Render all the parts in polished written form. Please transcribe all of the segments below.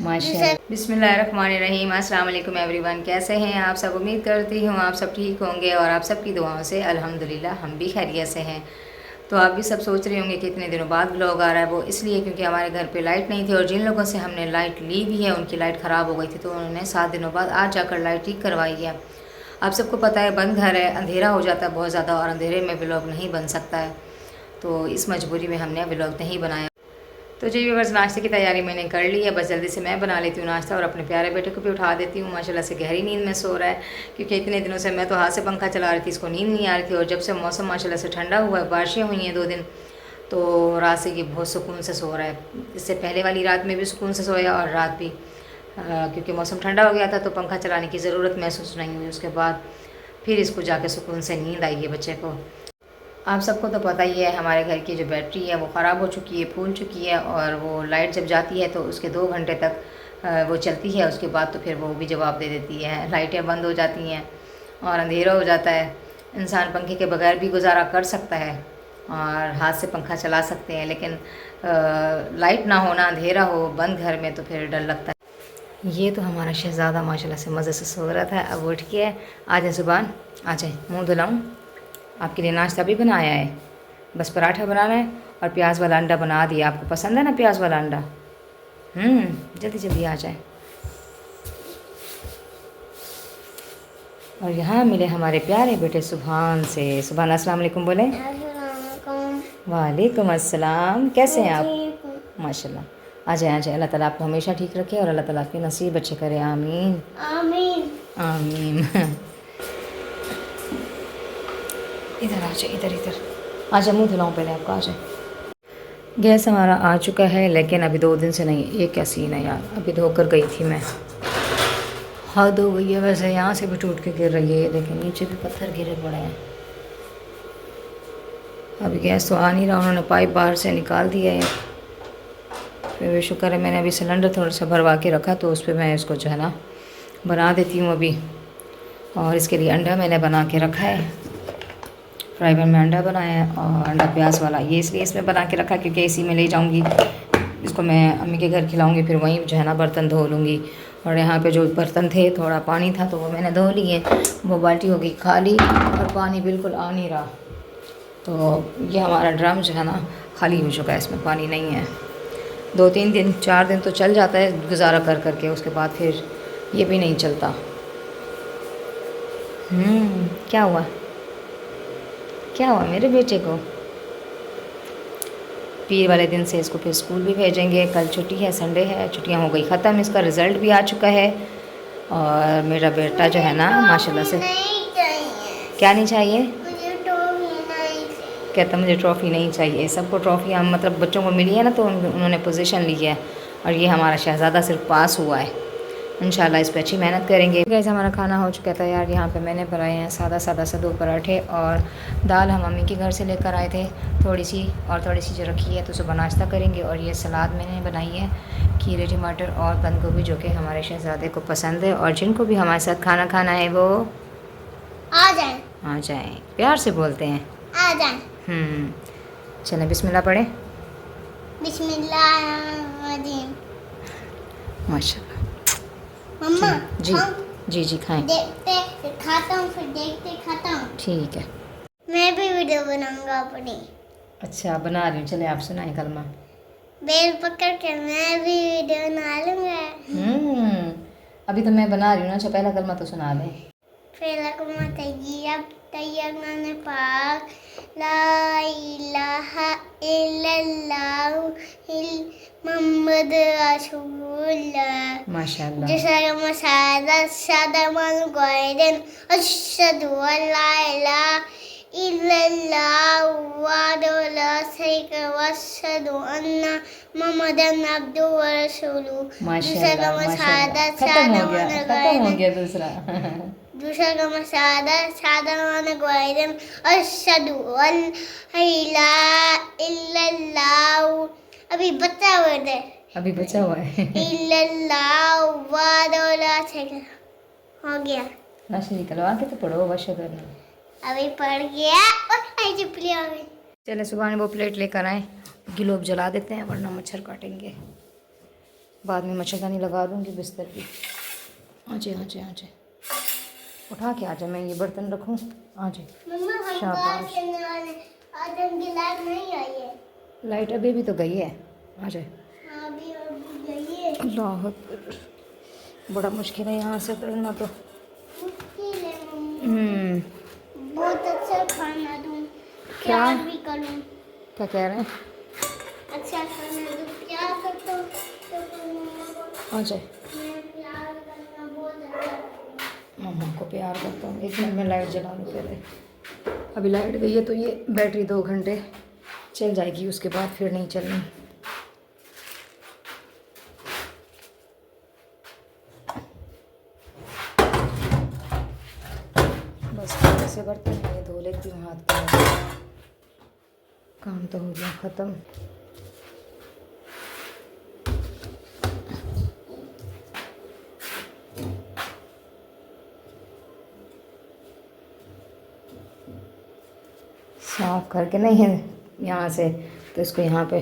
माशाल्लाह। बिस्मिल्लाहिर्रहमानिर्रहीम। अस्सलाम वालेकुम एवरीवन, कैसे हैं आप सब? उम्मीद करती हूँ आप सब ठीक होंगे और आप सबकी दुआओं से अल्हम्दुलिल्लाह हम भी खैरियत से हैं। तो आप भी सब सोच रहे होंगे कि इतने दिनों बाद व्लॉग आ रहा है। वो इसलिए क्योंकि हमारे घर पे लाइट नहीं थी और जिन लोगों से हमने लाइट ली भी है उनकी लाइट ख़राब हो गई थी, तो उन्होंने 7 दिनों बाद आज जाकर लाइट ठीक करवाई है। आप सबको पता है बंद घर है, अंधेरा हो जाता है बहुत ज़्यादा और अंधेरे में व्लॉग नहीं बन सकता है, तो इस मजबूरी में हमने व्लॉग नहीं बनाया। तो जी बस नाश्ते की तैयारी मैंने कर ली है, बस जल्दी से मैं बना लेती हूँ नाश्ता और अपने प्यारे बेटे को भी उठा देती हूँ। माशाल्लाह से गहरी नींद में सो रहा है, क्योंकि इतने दिनों से मैं तो हाथ से पंखा चला रही थी, इसको नींद नहीं आ रही थी। और जब से मौसम माशाल्लाह से ठंडा हुआ है, बारिशें हुई हैं 2 दिन, तो रात से ये बहुत सुकून से सो रहा है। इससे पहले वाली रात में भी सुकून से सोया और रात भी, क्योंकि मौसम ठंडा हो गया था तो पंखा चलाने की ज़रूरत महसूस नहीं हुई। उसके बाद फिर इसको जाके सुकून से नींद आई है बच्चे को। आप सबको तो पता ही है हमारे घर की जो बैटरी है वो ख़राब हो चुकी है, फूल चुकी है, और वो लाइट जब जाती है तो उसके 2 घंटे तक वो चलती है। उसके बाद तो फिर वो भी जवाब दे देती है, लाइटें बंद हो जाती हैं और अंधेरा हो जाता है। इंसान पंखे के बगैर भी गुजारा कर सकता है और हाथ से पंखा चला सकते हैं, लेकिन लाइट ना होना, अंधेरा हो बंद घर में, तो फिर डर लगता है। ये तो हमारा शहज़ादा माशाल्लाह से मज़े से सो रहा था, अब उठ के आ जाए ज़ुबान, आ जाए, मुँह धुलाऊँ। आपके लिए नाश्ता भी बनाया है, बस पराठा बनाना है और प्याज वाला अंडा बना दिया। आपको पसंद है ना प्याज वाला अंडा? जल्दी जल्दी आ जाए। और यहाँ मिले हमारे प्यारे बेटे सुभान से। सुभान अस्सलाम वालेकुम बोले। वालेकुम अस्सलाम। कैसे हैं आप? माशाल्लाह। आ जाए आ जाए। अल्लाह ताला आपको हमेशा ठीक रखे और अल्लाह ताला आपके नसीब अच्छे करे। आमीन आमीन आमीन। इधर आ जाए, इधर इधर आ जाए, मुँह धुलाऊँ पहले आपको, आ जाए। गैस हमारा आ चुका है, लेकिन अभी 2 दिन से नहीं। ये क्या सीन है यार, अभी धोकर गई थी मैं, हद हो गई है। वैसे यहाँ से भी टूट के गिर रही है, लेकिन नीचे भी पत्थर गिरे पड़े हैं। अभी गैस तो आ नहीं रहा, उन्होंने पाइप बाहर से निकाल दिया है। फिर भी शुक्र है मैंने अभी सिलेंडर थोड़ा सा भरवा के रखा, तो उस पर मैं इसको जो है ना बना देती हूँ अभी। और इसके लिए अंडा मैंने बना के रखा है, फ्राई पैन में अंडा बनाया है और अंडा प्याज वाला। ये इसलिए इसमें बना के रखा क्योंकि इसी में ले जाऊंगी, इसको मैं अम्मी के घर खिलाऊंगी, फिर वहीं जो है ना बर्तन धो लूँगी। और यहाँ पे जो बर्तन थे, थोड़ा पानी था तो वो मैंने धो लिए। वो बाल्टी हो गई खाली और पानी बिल्कुल आ नहीं रहा, तो ये हमारा ड्रम जो है ना खाली हो चुका है, इसमें पानी नहीं है। 2-3 दिन 4 दिन तो चल जाता है गुजारा कर करके, उसके बाद फिर ये भी नहीं चलता। क्या हुआ, क्या हुआ मेरे बेटे को? पीर वाले दिन से इसको फिर स्कूल भी भेजेंगे, कल छुट्टी है, संडे है, छुट्टियां हो गई ख़त्म। इसका रिज़ल्ट भी आ चुका है और मेरा बेटा जो है ना माशाल्लाह से, क्या नहीं चाहिए? कहता मुझे ट्रॉफ़ी नहीं चाहिए। सबको ट्रॉफ़ियाँ मतलब बच्चों को मिली है ना, तो उन्होंने पोजीशन ली है, और ये हमारा शहज़ादा सिर्फ पास हुआ है। इंशाल्लाह इस पर अच्छी मेहनत करेंगे। गैस हमारा खाना हो चुका था यार। यहाँ पे मैंने बनाए हैं सादा सादा से 2 पराठे, और दाल हम मम्मी के घर से लेकर आए थे थोड़ी सी, और थोड़ी सी जो रखी है तो सुबह नाश्ता करेंगे। और ये सलाद मैंने बनाई है, खीरे, टमाटर और बंद गोभी, जो कि हमारे शहज़ादे को पसंद है। और जिनको भी हमारे साथ खाना खाना है वो आ जाए, आ जाए, प्यार से बोलते हैं, आ जाए। चलें बिस्मिल्लाह पढ़े। बिस्मिल्लाहिर्रहमानिर्रहीम। माशाल्लाह। मम्मा जी जी जी खाएं। देखते खाता हूँ, फिर देखते खाता हूँ। ठीक है, मैं भी वीडियो बनाऊंगा अपनी। अच्छा बना रही हूँ, चले आप सुनाएं कलमा। बेल पकड़ के मैं भी वीडियो बना लूँगा। अभी तो मैं बना रही हूँ ना, अच्छा पहला कलमा तो सुना दें। फिलकुमा तैयब तैयबना पाक ला इलाहा इल्लल्लाह मुहम्मद रसूलुल्लाह। माशाल्लाह। जैसा मसादा सादा मन गायदन अशहदु अन ला इलाहा इल्लल्लाह वहदहु ला शरीका लहु व अशहदु अन्ना मुहम्मदन अब्दुहु व रसूलुहु। माशाल्लाह माशाल्लाह। खत्म हो गया दूसरा। दूसरा का मसादा सादा मान गायदन अशहदु अन ला इलाहा इल्लल्लाह। अभी बच्चा वर्ड है, अभी बचा हुआ है। इल्लल्लाहु वहदहु ला शरीका लहू। हो गया। लाश निकलवा के तो पढ़ो वशद। अभी पड़ गया और आई चिपली आ गई। चले सुबह वो प्लेट लेकर आए, गिलोब जला देते हैं वरना मच्छर काटेंगे। बाद में मच्छरदानी लगा दूंगी बिस्तर की। हाँ जी हाँ जी हाँ जी, उठा के आ जाए, मैं ये बर्तन रखूँ। हाँ जी मम्मा हम बाहर शाबाश। चलने वाले, आज हमकी लाइट नहीं आई है। लाइट अभी तो गई है। आ जाए। हाँ, अभी गई है। अल्लाह अकबर, बड़ा मुश्किल है यहाँ से उतरना तो। मुश्किल है मम्मी। बहुत अच्छा खाना दूँ, क्या? प्यार भी करूँ। क्या कह रहे हैं? अच्छा खाना दूँ, प्यार करता हूँ तो फिर मम्मा को आ जाए। मैं प्यार करना बहुत अच्छा लगता है। मम्मा को प्यार करता हूँ। 1 मिनट में लाइट जला लूँ पहले। अभी लाइट गई है तो ये बैटरी 2 घंटे चल जाएगी, उसके बाद फिर नहीं चलनी। बस थोड़े से बर्तन ये धो लेती हूँ हाथ पे, काम तो हो गया ख़त्म। साफ करके नहीं है यहाँ से, तो इसको यहाँ पे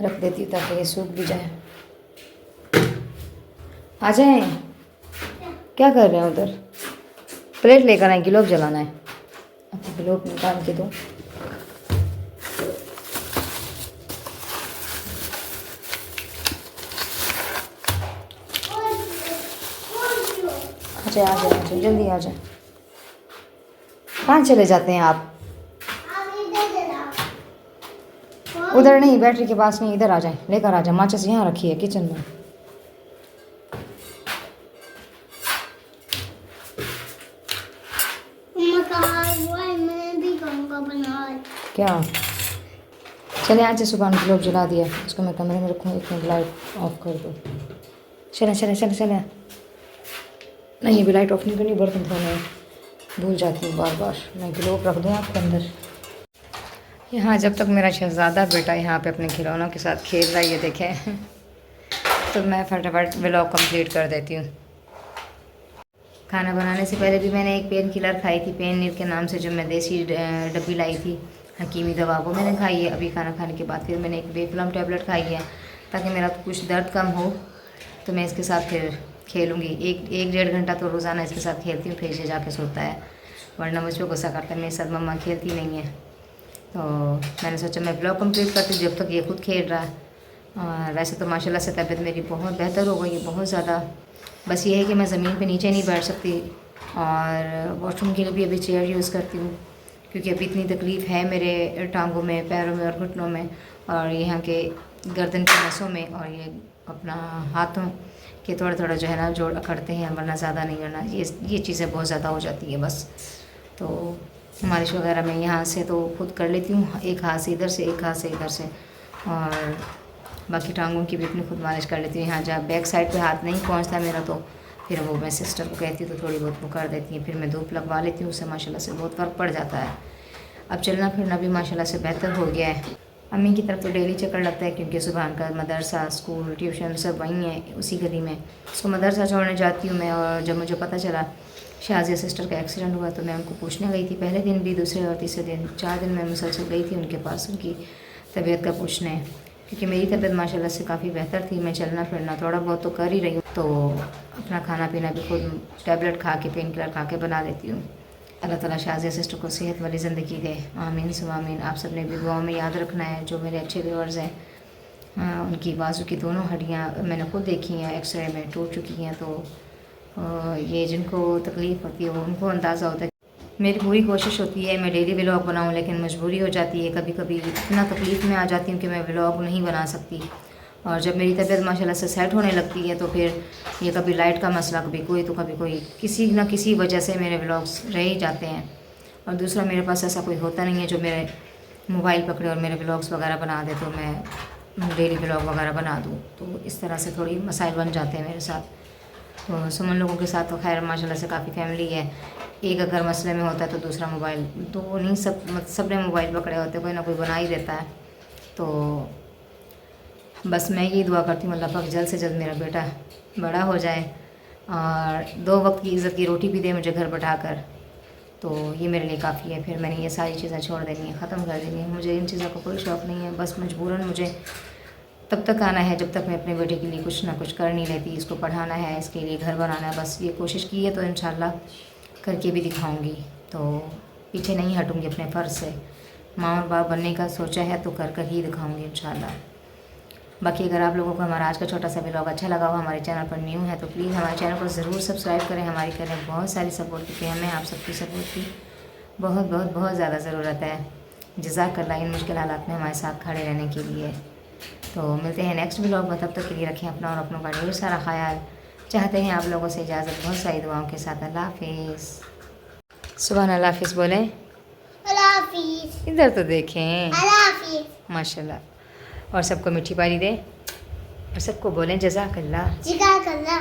रख देती हूँ ताकि ये सूख भी जाए। आ जाए। क्या कर रहे हैं उधर? प्लेट लेकर आए, गिलोब जलाना है। अच्छा गिलोब निकाल के दो। अच्छा आ जाए जल्दी आ जाए। कहाँ चले जाते हैं आप? उधर नहीं, बैटरी के पास नहीं, इधर आ जाए, लेकर आ जाए। माचिस यहाँ रखी है किचन में। मैं भी कहूँगा बना। क्या? चले आज सुबह गिलोब जला दिया, इसको मैं कमरे में रखूँ। 1 मिनट लाइट ऑफ कर दो। चले चले चले चले। नहीं अभी लाइट ऑफ नहीं करनी, बर्तन धोने हैं, भूल जाती हूँ बार बार। मैं गिलोब रख दूँ आपके अंदर। यहाँ जब तक मेरा शहज़ादा बेटा यहाँ पे अपने खिलौनों के साथ खेल रहा है, ये देखें, तो मैं फटाफट व्लॉग कंप्लीट कर देती हूँ। खाना बनाने से पहले भी मैंने एक पेन किलर खाई थी, पेन नीर के नाम से, जो मैं देसी डब्बी लाई थी हकीमी दवा, वो मैंने खाई है। अभी खाना खाने के बाद फिर मैंने एक बेफिलम टैबलेट खाई है ताकि मेरा कुछ दर्द कम हो, तो मैं इसके साथ फिर खेलूँगी। 1-1.5 घंटा तो रोज़ाना इसके साथ खेलती हूँ, फिर से जाके सोता है, वरना मुझ पर गुस्सा करता है मेरे साथ, मम्मा खेलती नहीं है। तो मैंने सोचा मैं ब्लॉग कंप्लीट करती हूँ जब तक ये खुद खेल रहा है। वैसे तो माशाल्लाह से तबीयत मेरी बहुत बेहतर हो गई है, बहुत ज़्यादा। बस ये है कि मैं ज़मीन पे नीचे नहीं बैठ सकती, और वॉशरूम के लिए भी अभी चेयर यूज़ करती हूँ, क्योंकि अभी इतनी तकलीफ़ है मेरे टांगों में, पैरों में और घुटनों में, और यहाँ के गर्दन के नसों में, और ये अपना हाथों के थोड़ा जो है ना जोड़ अकड़ते हैं, वरना ज़्यादा नहीं करना। ये चीज़ें बहुत ज़्यादा हो जाती है बस। तो मालिश वगैरह मैं यहाँ से तो खुद कर लेती हूँ, एक हाथ से इधर से, एक हाथ से इधर से, और बाकी टांगों की भी अपनी खुद मालिश कर लेती हूँ। यहाँ जब बैक साइड पे हाथ नहीं पहुँचता मेरा, तो फिर वो मैं सिस्टर को कहती हूँ तो थोड़ी बहुत वो कर देती हैं। फिर मैं धूप लगवा लेती हूँ, उससे माशाल्लाह से बहुत फ़र्क पड़ जाता है। अब चलना फिरना भी माशाल्लाह से बेहतर हो गया है। अम्मी की तरफ तो डेली चक्कर लगता है, क्योंकि सुबह का मदरसा, स्कूल, ट्यूशन सब वहीं है उसी गली में। उसको मदरसा छोड़ने जाती हूँ मैं, और जब मुझे पता चला शाजिया सिस्टर का एक्सीडेंट हुआ, तो मैं उनको पूछने गई थी। पहले दिन भी, दूसरे और तीसरे दिन, 4 दिन मैं मुसलसल गई थी उनके पास, उनकी तबीयत का पूछने, क्योंकि मेरी तबीयत माशाल्लाह से काफ़ी बेहतर थी। मैं चलना फिरना थोड़ा बहुत तो कर ही रही हूँ, तो अपना खाना पीना भी खुद टैबलेट खा के, पेन किलर खा के बना लेती हूँ। अल्लाह ताला शाजिया सिस्टर को सेहत वाली ज़िंदगी दे, आमीन सुम आमीन। आप सब ने भी दुआओं में याद रखना है। जो मेरे अच्छे व्यूअर्स हैं, उनकी बाजू की दोनों हड्डियाँ मैंने खुद देखी हैं, एक्सरे में टूट चुकी हैं, तो ये जिनको तकलीफ़ होती है वो उनको अंदाज़ा होता है। मेरी पूरी कोशिश होती है मैं डेली व्लॉग बनाऊं, लेकिन मजबूरी हो जाती है, कभी कभी इतना तकलीफ़ में आ जाती हूँ कि मैं व्लॉग नहीं बना सकती। और जब मेरी तबीयत माशाल्लाह से सेट होने लगती है, तो फिर ये कभी लाइट का मसला, कभी कोई तो कभी कोई, किसी न किसी वजह से मेरे व्लॉग्स रह ही जाते हैं। और दूसरा, मेरे पास ऐसा कोई होता नहीं है जो मेरे मोबाइल पकड़े और मेरे व्लॉग्स वगैरह बना दे, तो मैं डेली व्लॉग वगैरह बना दूँ। तो इस तरह से थोड़ी मसाइल बन जाते हैं मेरे साथ। तो सुमन लोगों के साथ तो खैर माशाल्लाह से काफ़ी फैमिली है। एक अगर मसले में होता है तो दूसरा मोबाइल, तो वो नहीं, सब ने मोबाइल पकड़े होते, कोई ना कोई बना ही देता है। तो बस मैं ये दुआ करती हूँ अल्लाह पाक जल्द से जल्द मेरा बेटा बड़ा हो जाए और 2 वक्त की इज़्ज़त की रोटी भी दे मुझे घर बैठाकर, तो ये मेरे लिए काफ़ी है। फिर मैंने ये सारी चीज़ें छोड़ देनी है, ख़त्म कर देनी है। मुझे इन चीज़ों का कोई शौक़ नहीं है, बस मजबूरन मुझे तब तक आना है जब तक मैं अपने बेटे के लिए कुछ ना कुछ कर नहीं लेती। इसको पढ़ाना है, इसके लिए घर बनाना है, बस ये कोशिश की है तो इंशाल्लाह करके भी दिखाऊंगी। तो पीछे नहीं हटूंगी अपने फ़र्ज़ से। माँ और बाप बनने का सोचा है तो कर ही दिखाऊंगी इंशाल्लाह। बाकी अगर आप लोगों को हमारा आज का छोटा सा व्लॉग अच्छा लगा हो, हमारे चैनल पर न्यू है तो प्लीज़ हमारे चैनल को ज़रूर सब्सक्राइब करें। हमारी करें बहुत सारी सपोर्ट की, हमें आप सबकी सपोर्ट की बहुत बहुत बहुत ज़्यादा ज़रूरत है। जज़ाकल्लाह इन मुश्किल हालात में हमारे साथ खड़े रहने के लिए। तो मिलते हैं नेक्स्ट व्लॉग में, तब तक के लिए रखें अपना और अपनों का ढेर सारा ख्याल। चाहते हैं आप लोगों से इजाज़त बहुत सारी दुआओं के साथ। अल्लाह हाफिज़। सुबह अल्लाह हाफिज़ बोलें। अल्लाह हाफिज़। इधर तो देखें, अल्लाह हाफिज़। माशाल्लाह। और सबको मीठी पारी दें और सबको बोलें जज़ाकल्लाह। जिगाकल्लाह।